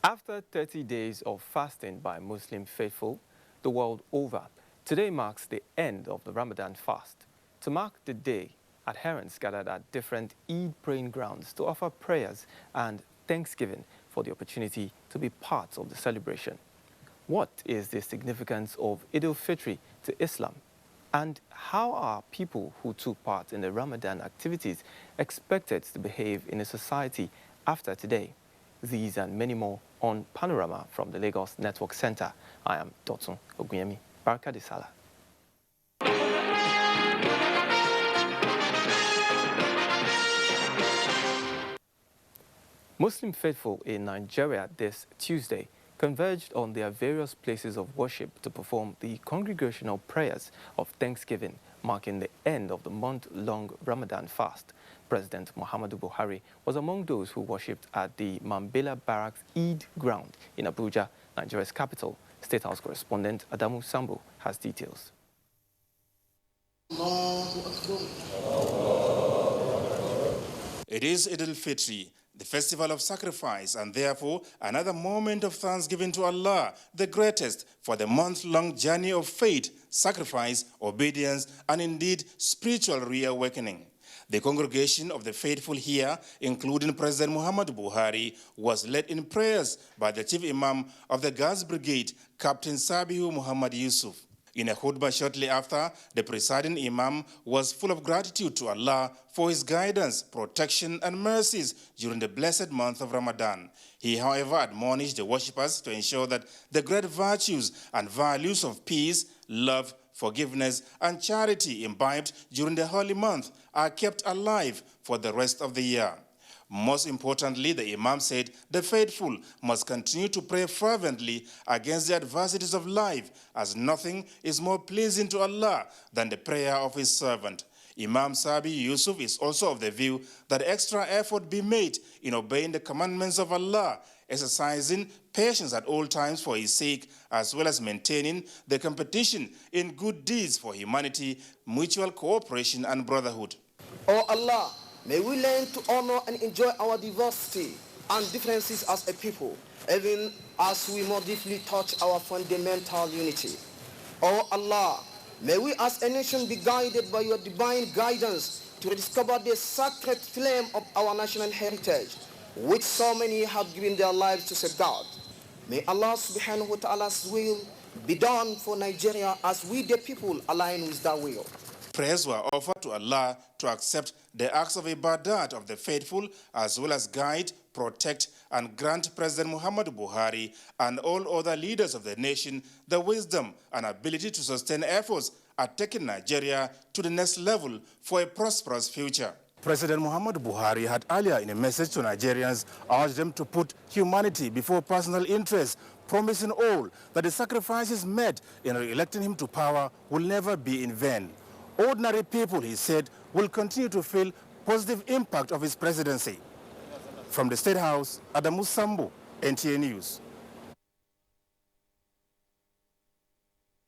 After 30 days of fasting by Muslim faithful the world over, today marks the end of the Ramadan fast. To mark the day, adherents gathered at different Eid praying grounds to offer prayers and thanksgiving for the opportunity to be part of the celebration. What is the significance of Eid al-Fitr to Islam? And how are people who took part in the Ramadan activities expected to behave in a society after today? These and many more on Panorama from the Lagos Network Center. I am Dotun Ogunyemi. Barka de Salah. Muslim faithful in Nigeria this Tuesday converged on their various places of worship to perform the congregational prayers of Thanksgiving, marking the end of the month-long Ramadan fast. President Muhammadu Buhari was among those who worshipped at the Mambila Barracks Eid ground in Abuja, Nigeria's capital. State House correspondent Adamu Sambo has details. It is Eid al-Fitr, the festival of sacrifice, and therefore another moment of thanksgiving to Allah, the greatest, for the month-long journey of faith, sacrifice, obedience, and indeed spiritual reawakening. The congregation of the faithful here, including President Muhammadu Buhari, was led in prayers by the Chief Imam of the Guards Brigade, Captain Sabihu Muhammad Yusuf. In a khutbah shortly after, the presiding Imam was full of gratitude to Allah for his guidance, protection, and mercies during the blessed month of Ramadan. He, however, admonished the worshippers to ensure that the great virtues and values of peace, love, forgiveness, and charity imbibed during the holy month are kept alive for the rest of the year. Most importantly, the Imam said the faithful must continue to pray fervently against the adversities of life, as nothing is more pleasing to Allah than the prayer of his servant. Imam Sabi Yusuf is also of the view that extra effort be made in obeying the commandments of Allah, exercising patience at all times for his sake, as well as maintaining the competition in good deeds for humanity, mutual cooperation, and brotherhood. Oh Allah, may we learn to honor and enjoy our diversity and differences as a people, even as we more deeply touch our fundamental unity. Oh Allah, may we as a nation be guided by your divine guidance to rediscover the sacred flame of our national heritage, which so many have given their lives to safeguard. May Allah subhanahu wa ta'ala's will be done for Nigeria as we the people align with that will. Prayers were offered to Allah to accept the acts of ibadat of the faithful, as well as guide, protect, and grant President Muhammadu Buhari and all other leaders of the nation the wisdom and ability to sustain efforts at taking Nigeria to the next level for a prosperous future. President Muhammadu Buhari had earlier in a message to Nigerians urged them to put humanity before personal interests, promising all that the sacrifices made in re-electing him to power will never be in vain. Ordinary people, he said, will continue to feel positive impact of his presidency. From the State House, Adamu Sambo, NTA News.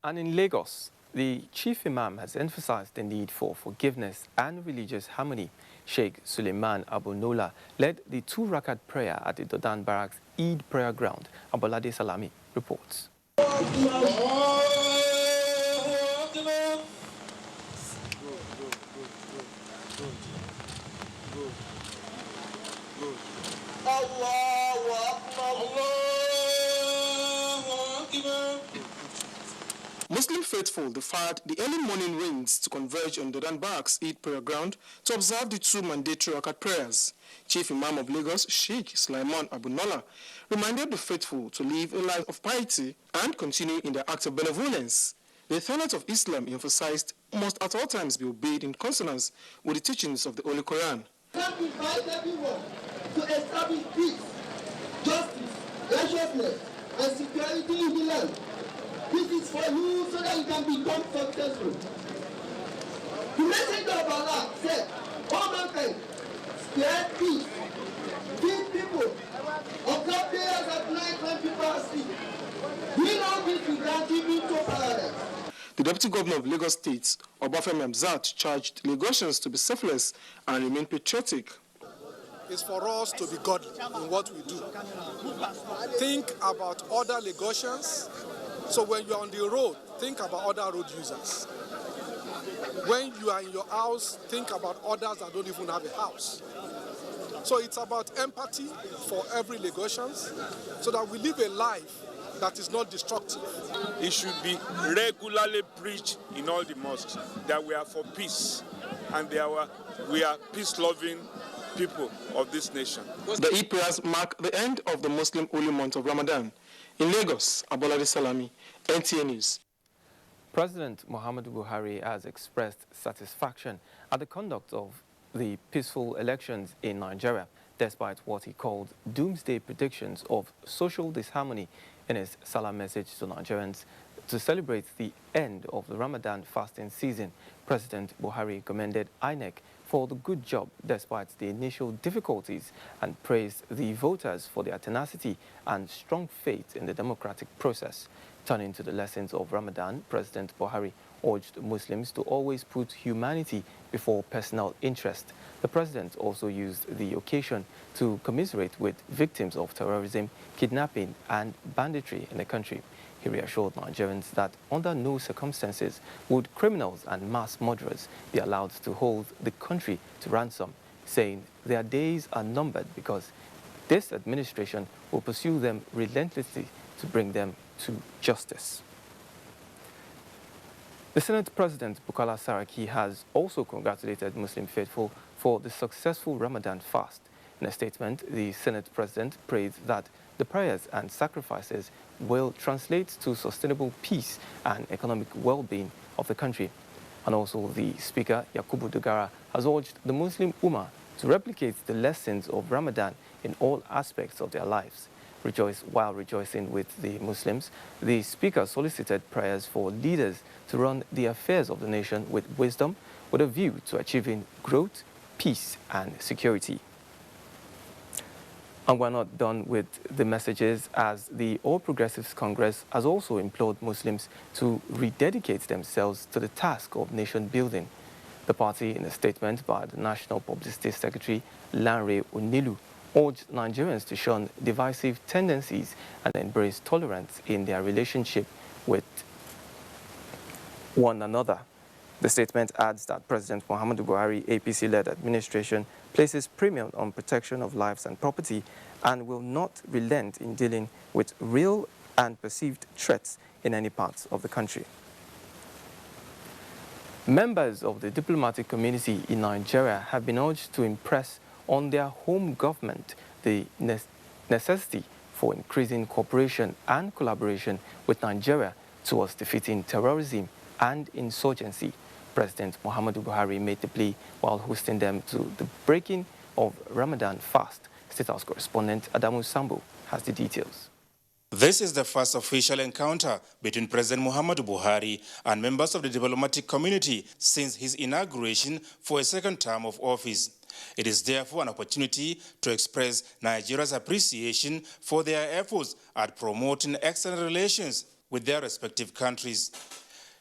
And in Lagos, the Chief Imam has emphasized the need for forgiveness and religious harmony. Sheikh Suleiman Abunola led the 2-rakat prayer at the Dodan Barracks Eid prayer ground. Abolade Salami reports. Muslim faithful defied the early morning rains to converge on Dodan Barracks Eid prayer ground to observe the 2 mandatory rakat prayers. Chief Imam of Lagos, Sheikh Suleiman Abunola, reminded the faithful to live a life of piety and continue in their acts of benevolence. The tenets of Islam, emphasized, must at all times be obeyed in consonance with the teachings of the Holy Quran. We invite everyone to establish peace, justice, righteousness, and security in the land. This is for you so that you can become successful. The messenger of Allah said, all mankind, spare peace, feed people, observe prayers at night when people are asleep. We know this will grant you into paradise. The Deputy Governor of Lagos State, Obafemi Hamzat, charged Lagosians to be selfless and remain patriotic. is for us to be godly in what we do. Think about other Lagosians. So when you're on the road, think about other road users. When you are in your house, think about others that don't even have a house. So it's about empathy for every Lagosian so that we live a life that is not destructive. It should be regularly preached in all the mosques that we are for peace and we are peace-loving people of this nation. The Eid prayers mark the end of the Muslim holy month of Ramadan. In Lagos, Abolade Salami, NTA News. President Muhammadu Buhari has expressed satisfaction at the conduct of the peaceful elections in Nigeria, despite what he called doomsday predictions of social disharmony. In his Salah message to Nigerians to celebrate the end of the Ramadan fasting season, President Buhari commended INEC for the good job despite the initial difficulties and praised the voters for their tenacity and strong faith in the democratic process. Turning to the lessons of Ramadan, President Buhari urged Muslims to always put humanity before personal interest. The president also used the occasion to commiserate with victims of terrorism, kidnapping and banditry in the country. He reassured Nigerians that under no circumstances would criminals and mass murderers be allowed to hold the country to ransom, saying their days are numbered because this administration will pursue them relentlessly to bring them to justice. The Senate President, Bukola Saraki, has also congratulated Muslim faithful for the successful Ramadan fast. In a statement, the Senate President prayed that the prayers and sacrifices will translate to sustainable peace and economic well-being of the country. And also the Speaker, Yakubu Dogara, has urged the Muslim Ummah to replicate the lessons of Ramadan in all aspects of their lives. While rejoicing with the Muslims, the Speaker solicited prayers for leaders to run the affairs of the nation with wisdom, with a view to achieving growth, peace, and security. And we're not done with the messages, as the All Progressives Congress has also implored Muslims to rededicate themselves to the task of nation building. The party, in a statement by the National Publicity Secretary, Lanre Onilu, urged Nigerians to shun divisive tendencies and embrace tolerance in their relationship with one another. The statement adds that President Muhammadu Buhari, APC-led administration, places premium on protection of lives and property and will not relent in dealing with real and perceived threats in any parts of the country. Members of the diplomatic community in Nigeria have been urged to impress on their home government the necessity for increasing cooperation and collaboration with Nigeria towards defeating terrorism and insurgency. President Muhammadu Buhari made the plea while hosting them to the breaking of Ramadan fast. State House correspondent Adamu Sambo has the details. This is the first official encounter between President Muhammadu Buhari and members of the diplomatic community since his inauguration for a second term of office. It is therefore an opportunity to express Nigeria's appreciation for their efforts at promoting excellent relations with their respective countries.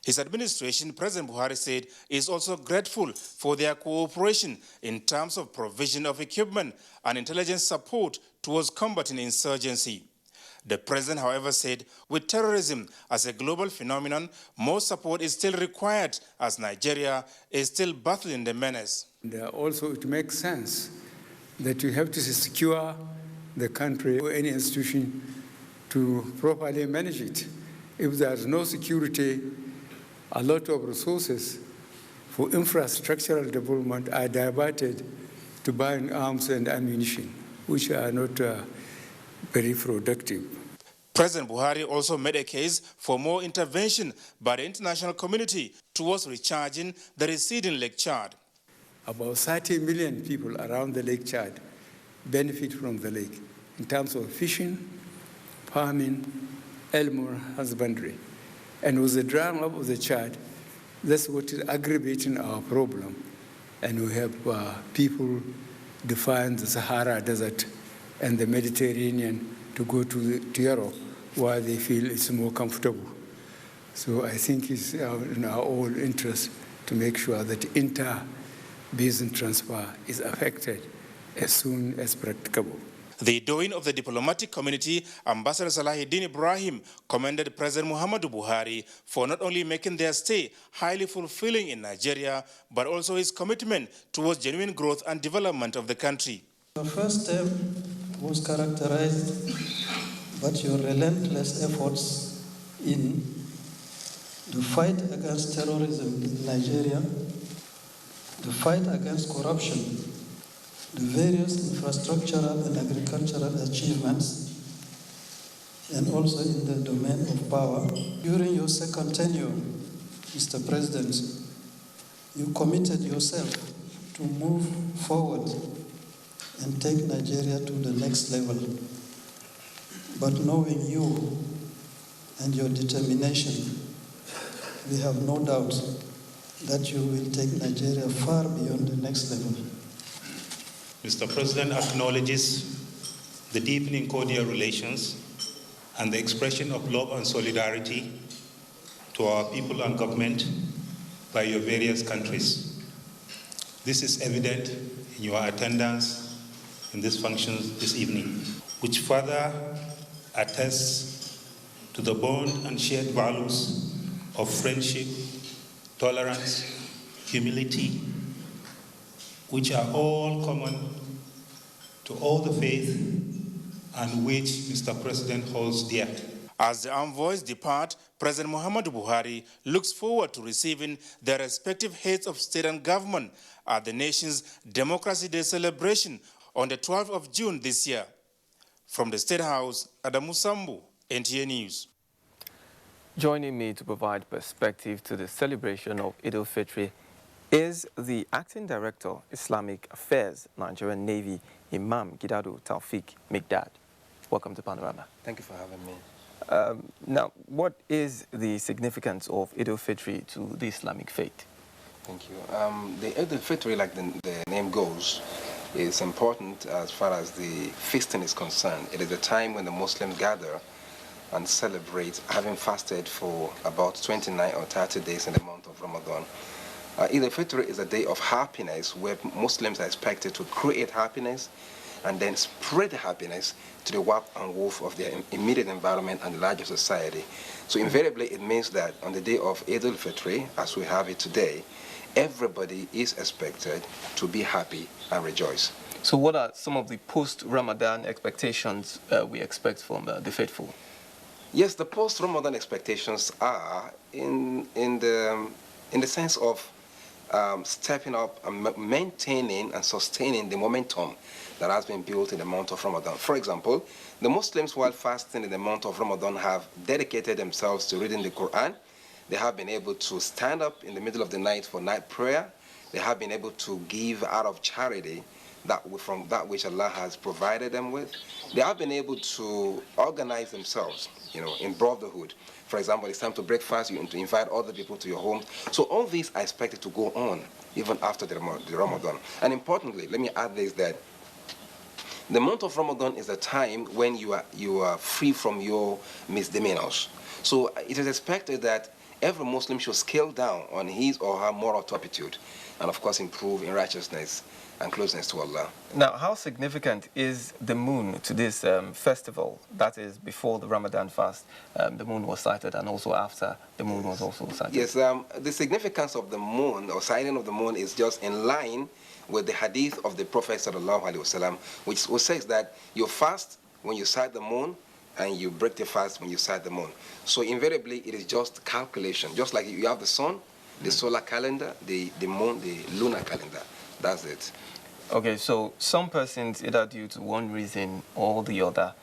His administration, President Buhari said, is also grateful for their cooperation in terms of provision of equipment and intelligence support towards combating insurgency. The president, however, said with terrorism as a global phenomenon, more support is still required as Nigeria is still battling the menace. And also it makes sense that you have to secure the country or any institution to properly manage it. If there is no security, a lot of resources for infrastructural development are diverted to buying arms and ammunition, which are not very productive. President Buhari also made a case for more intervention by the international community towards recharging the receding Lake Chad. About 30 million people around the Lake Chad benefit from the lake in terms of fishing, farming, animal husbandry. And with the drying up of the Chad, that's what is aggravating our problem. And we have people define the Sahara Desert and the Mediterranean to go to Europe, where they feel it's more comfortable. So I think it's in our own interest to make sure that inter-basin transfer is affected as soon as practicable. The doing of the diplomatic community, Ambassador Salahuddin Ibrahim commended President Muhammadu Buhari for not only making their stay highly fulfilling in Nigeria, but also his commitment towards genuine growth and development of the country. Your first term was characterized by your relentless efforts in the fight against terrorism in Nigeria, the fight against corruption, the various infrastructural and agricultural achievements, and also in the domain of power. During your second tenure, Mr. President, you committed yourself to move forward and take Nigeria to the next level. But knowing you and your determination, we have no doubt that you will take Nigeria far beyond the next level. Mr. President acknowledges the deepening cordial relations and the expression of love and solidarity to our people and government by your various countries. This is evident in your attendance in these functions this evening, which further attests to the bond and shared values of friendship, tolerance, humility, which are all common to all the faith and which Mr. President holds dear. As the envoys depart, President Muhammadu Buhari looks forward to receiving their respective heads of state and government at the nation's Democracy Day celebration on the 12th of June this year. From the State House, Adamu Sambu, NTA News. Joining me to provide perspective to the celebration of Eid al-Fitr is the Acting Director, Islamic Affairs, Nigerian Navy, Imam Gidado Taufik Migdad. Welcome to Panorama. Thank you for having me. Now, what is the significance of Eid al-Fitr to the Islamic faith? Thank you. The Eid al-Fitr, like the name goes, is important as far as the feasting is concerned. It is a time when the Muslims gather and celebrate, having fasted for about 29 or 30 days in the month of Ramadan. Eid al-Fitr is a day of happiness where Muslims are expected to create happiness and then spread the happiness to the warp and woof of their immediate environment and the larger society. So invariably it means that on the day of Eid al-Fitr, as we have it today, everybody is expected to be happy and rejoice. So what are some of the post-Ramadan expectations we expect from the faithful? Yes, the post-Ramadan expectations are in the sense of stepping up and maintaining and sustaining the momentum that has been built in the month of Ramadan. For example, the Muslims, while fasting in the month of Ramadan, have dedicated themselves to reading the Quran. They have been able to stand up in the middle of the night for night prayer. They have been able to give out of charity from that which Allah has provided them with. They have been able to organize themselves, in brotherhood. For example, it's time to break fast, you invite other people to your home. So all these are expected to go on even after the Ramadan. And importantly, let me add this, that the month of Ramadan is a time when you are free from your misdemeanors. So it is expected that every Muslim should scale down on his or her moral turpitude and, of course, improve in righteousness and closeness to Allah. Now, how significant is the moon to this festival? That is, before the Ramadan fast, the moon was sighted, and also after the moon was also sighted. Yes, the significance of the moon, or sighting of the moon, is just in line with the hadith of the Prophet ﷺ, which says that you fast when you sight the moon, and you break the fast when you sight the moon. So invariably, it is just calculation. Just like you have the sun, the solar calendar, the moon, the lunar calendar. That's it. Okay, so some persons, either due to one reason or the other,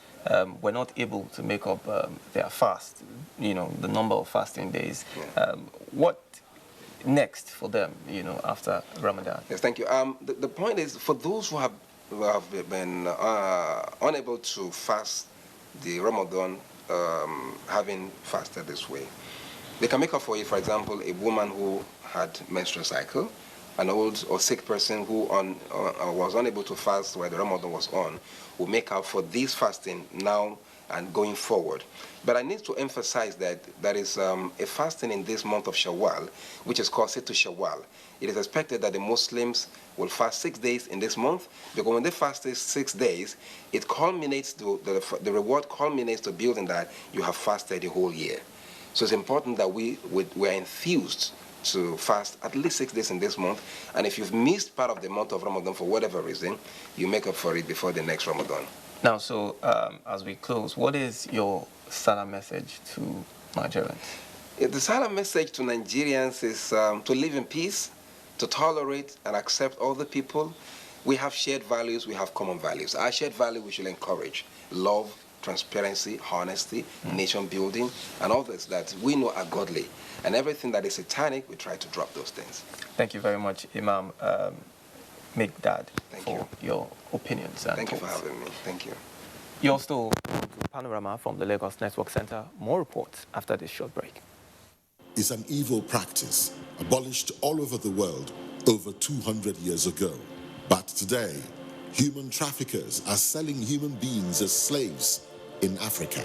were not able to make up their fast, the number of fasting days. Yeah. What next for them, after Ramadan? Yes, thank you. The point is, for those who have been unable to fast the Ramadan, having fasted this way, they can make up for it. For example, a woman who had menstrual cycle, an old or sick person who was unable to fast while the Ramadan was on, will make up for this fasting now and going forward. But I need to emphasize that there is a fasting in this month of Shawwal, which is called Sittu Shawwal. It is expected that the Muslims will fast 6 days in this month, because when they fast these 6 days, it culminates to, the reward culminates to building that you have fasted the whole year. So it's important that we're enthused to fast at least 6 days in this month, and if you've missed part of the month of Ramadan for whatever reason, you make up for it before the next Ramadan. Now, so as we close, what is your Salah message to Nigerians? The Salah message to Nigerians is to live in peace, to tolerate and accept all the people. We have shared values, we have common values. Our shared value we should encourage: love, transparency, honesty, nation building, and others that we know are godly. And everything that is satanic, we try to drop those things. Thank you very much, Imam Mikdad, for your opinions. And Thank you for having me. Thank you. You're still on to Panorama from the Lagos Network Center. More reports after this short break. Is an evil practice abolished all over the world over 200 years ago. But today, human traffickers are selling human beings as slaves in Africa.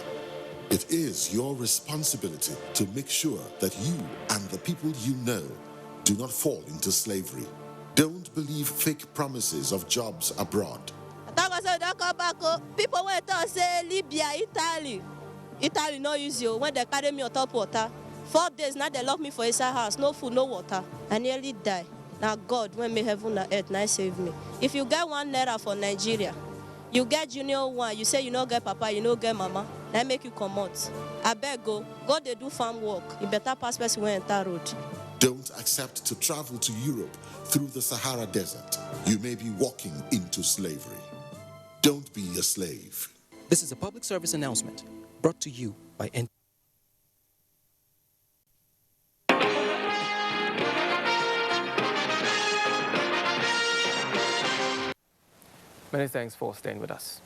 It is your responsibility to make sure that you and the people you know do not fall into slavery. Don't believe fake promises of jobs abroad. People went to say Libya, Italy no use you when they carry me on top water. 4 days now they lock me for inside house, no food, no water. I nearly die. Now God, when me heaven and earth, now save me. If you get 1 naira for Nigeria, you get junior one, you say you no get papa, you no get mama, that make you come out. I beg go they do farm work. You better pass person when enter road. Don't accept to travel to Europe through the Sahara Desert. You may be walking into slavery. Don't be a slave. This is a public service announcement brought to you by N. Many thanks for staying with us.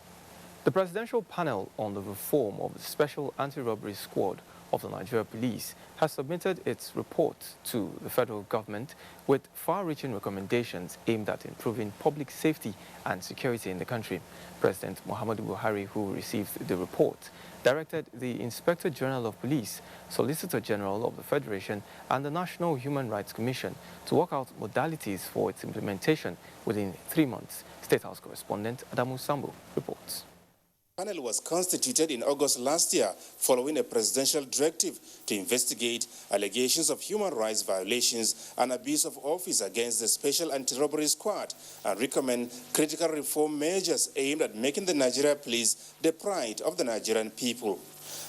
The Presidential Panel on the Reform of the Special Anti-Robbery Squad of the Nigerian Police has submitted its report to the federal government with far-reaching recommendations aimed at improving public safety and security in the country. President Muhammadu Buhari, who received the report, directed the Inspector General of Police, Solicitor General of the Federation, and the National Human Rights Commission to work out modalities for its implementation within 3 months. State House correspondent Adamu Sambu reports. The panel was constituted in August last year following a presidential directive to investigate allegations of human rights violations and abuse of office against the Special Anti-Robbery Squad and recommend critical reform measures aimed at making the Nigerian police the pride of the Nigerian people.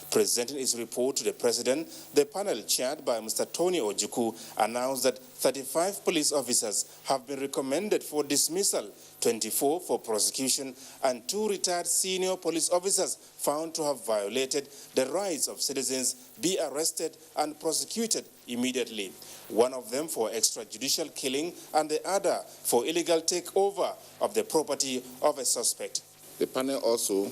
Presenting its report to the president, the panel chaired by Mr. Tony Ojukwu announced that 35 police officers have been recommended for dismissal, 24 for prosecution, and 2 retired senior police officers found to have violated the rights of citizens be arrested and prosecuted immediately. One of them for extrajudicial killing and the other for illegal takeover of the property of a suspect. The panel also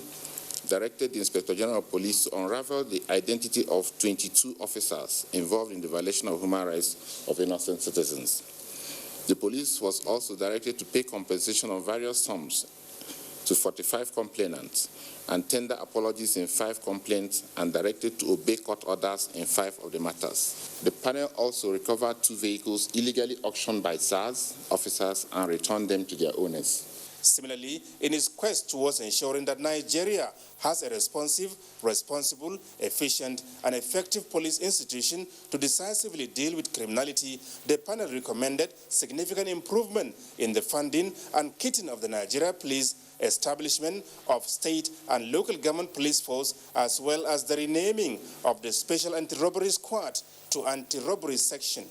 directed the Inspector General of Police to unravel the identity of 22 officers involved in the violation of human rights of innocent citizens. The police was also directed to pay compensation of various sums to 45 complainants and tender apologies in 5 complaints and directed to obey court orders in 5 of the matters. The panel also recovered 2 vehicles illegally auctioned by SARS officers and returned them to their owners. Similarly, in its quest towards ensuring that Nigeria has a responsive, responsible, efficient, and effective police institution to decisively deal with criminality, the panel recommended significant improvement in the funding and kitting of the Nigeria Police, establishment of state and local government police force, as well as the renaming of the Special Anti-Robbery Squad to Anti-Robbery Section.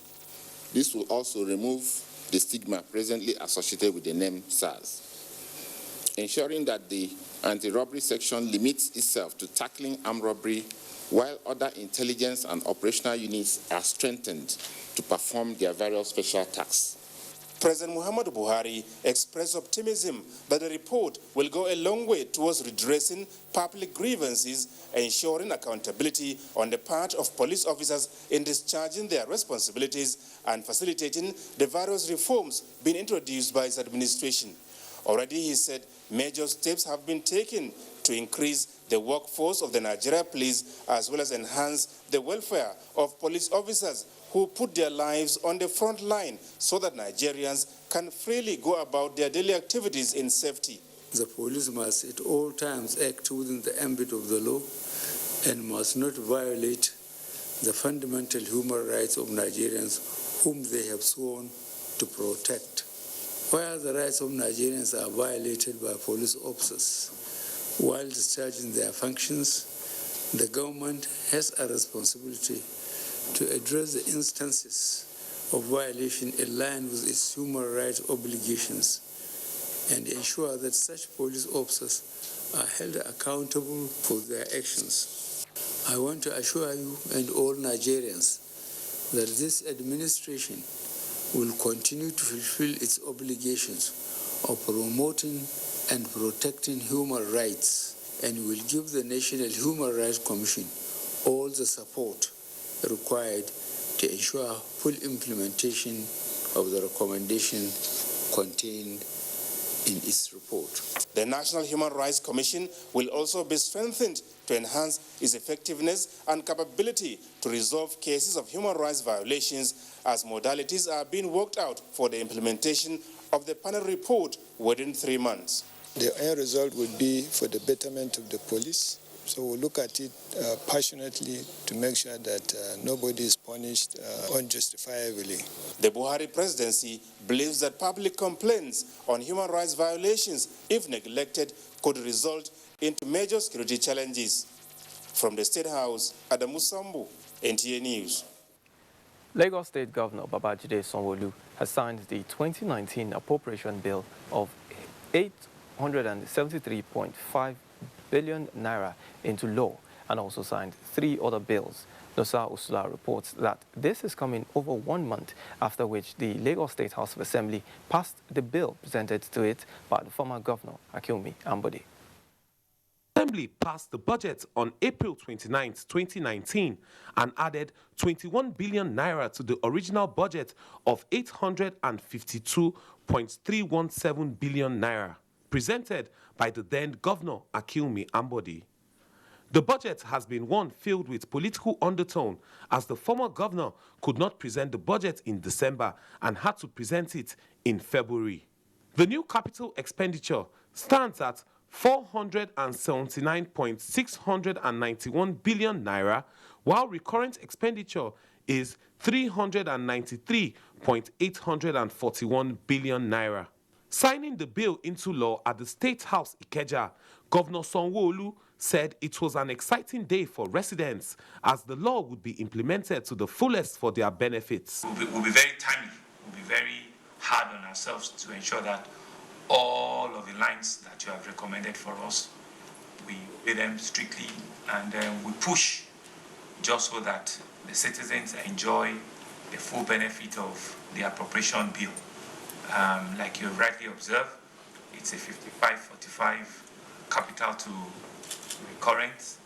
This will also remove the stigma presently associated with the name SARS. Ensuring that the anti-robbery section limits itself to tackling armed robbery, while other intelligence and operational units are strengthened to perform their various special tasks. President Muhammadu Buhari expressed optimism that the report will go a long way towards redressing public grievances, ensuring accountability on the part of police officers in discharging their responsibilities, and facilitating the various reforms being introduced by his administration. Already, he said, major steps have been taken to increase the workforce of the Nigeria police, as well as enhance the welfare of police officers who put their lives on the front line so that Nigerians can freely go about their daily activities in safety. The police must at all times act within the ambit of the law and must not violate the fundamental human rights of Nigerians whom they have sworn to protect. Where the rights of Nigerians are violated by police officers while discharging their functions, the government has a responsibility to address the instances of violation in line with its human rights obligations and ensure that such police officers are held accountable for their actions. I want to assure you and all Nigerians that this administration will continue to fulfill its obligations of promoting and protecting human rights and will give the National Human Rights Commission all the support required to ensure full implementation of the recommendation contained in its report. The National Human Rights Commission will also be strengthened to enhance its effectiveness and capability to resolve cases of human rights violations as modalities are being worked out for the implementation of the panel report within 3 months. The end result would be for the betterment of the police. So we'll look at it passionately to make sure that nobody is punished unjustifiably. The Buhari presidency believes that public complaints on human rights violations, if neglected, could result into major security challenges. From the State House, Adamu Sambu, NTA News. Lagos State Governor Babajide Sanwo-Olu has signed the 2019 appropriation bill of 873.5 billion naira into law and also signed 3 other bills. Nosa Usula reports that this is coming over 1 month after which the Lagos State House of Assembly passed the bill presented to it by the former governor, Akinwumi Ambode. Assembly passed the budget on April 29, 2019 and added 21 billion naira to the original budget of 852.317 billion naira, presented by the then governor, Akinwumi Ambode. The budget has been one filled with political undertone as the former governor could not present the budget in December and had to present it in February. The new capital expenditure stands at 479.691 billion naira, while recurrent expenditure is 393.841 billion naira. Signing the bill into law at the State House Ikeja, Governor Sanwo-Olu said it was an exciting day for residents as the law would be implemented to the fullest for their benefits. We'll be very timely, we'll be very hard on ourselves to ensure that all of the lines that you have recommended for us, we obey them strictly and we push just so that the citizens enjoy the full benefit of the appropriation bill. Like you rightly observed, it's a 55-45 capital to recurrent.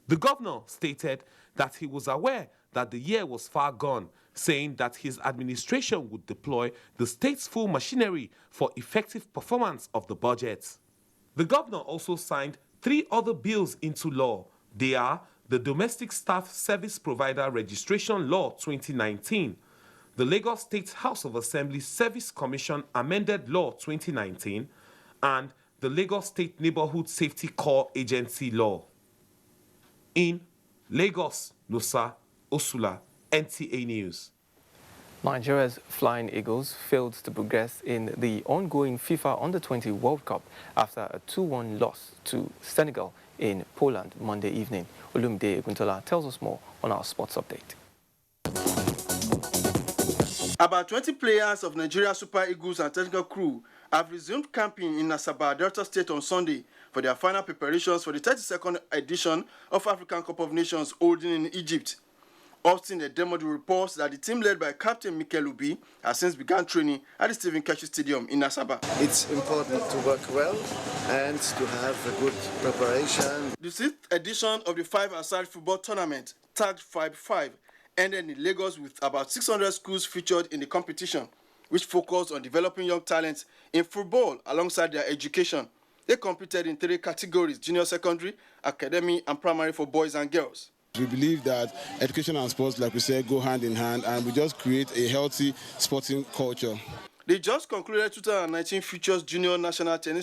The governor stated that he was aware that the year was far gone, saying that his administration would deploy the state's full machinery for effective performance of the budget. The governor also signed 3 other bills into law. They are the Domestic Staff Service Provider Registration Law 2019, the Lagos State House of Assembly Service Commission Amended Law 2019, and the Lagos State Neighborhood Safety Corps Agency Law. In Lagos, Nosa Osula, NTA News. Nigeria's Flying Eagles failed to progress in the ongoing FIFA Under-20 World Cup after a 2-1 loss to Senegal in Poland Monday evening. Olumide Eguntola tells us more on our sports update. About 20 players of Nigeria Super Eagles and technical crew have resumed camping in Asaba, Delta State on Sunday for their final preparations for the 32nd edition of African Cup of Nations holding in Egypt. Austin Edemodu reports that the team led by Captain Mikel Ubi has since begun training at the Stephen Keshi Stadium in Asaba. It's important to work well and to have a good preparation. The 6th edition of the 5-a-side football tournament, tagged 5-5, ended in Lagos with about 600 schools featured in the competition, which focused on developing young talents in football alongside their education. They competed in 3 categories: junior secondary, academy, and primary for boys and girls. We believe that education and sports, like we said, go hand in hand, and we just create a healthy sporting culture. They just concluded 2019 Futures Junior National Tennis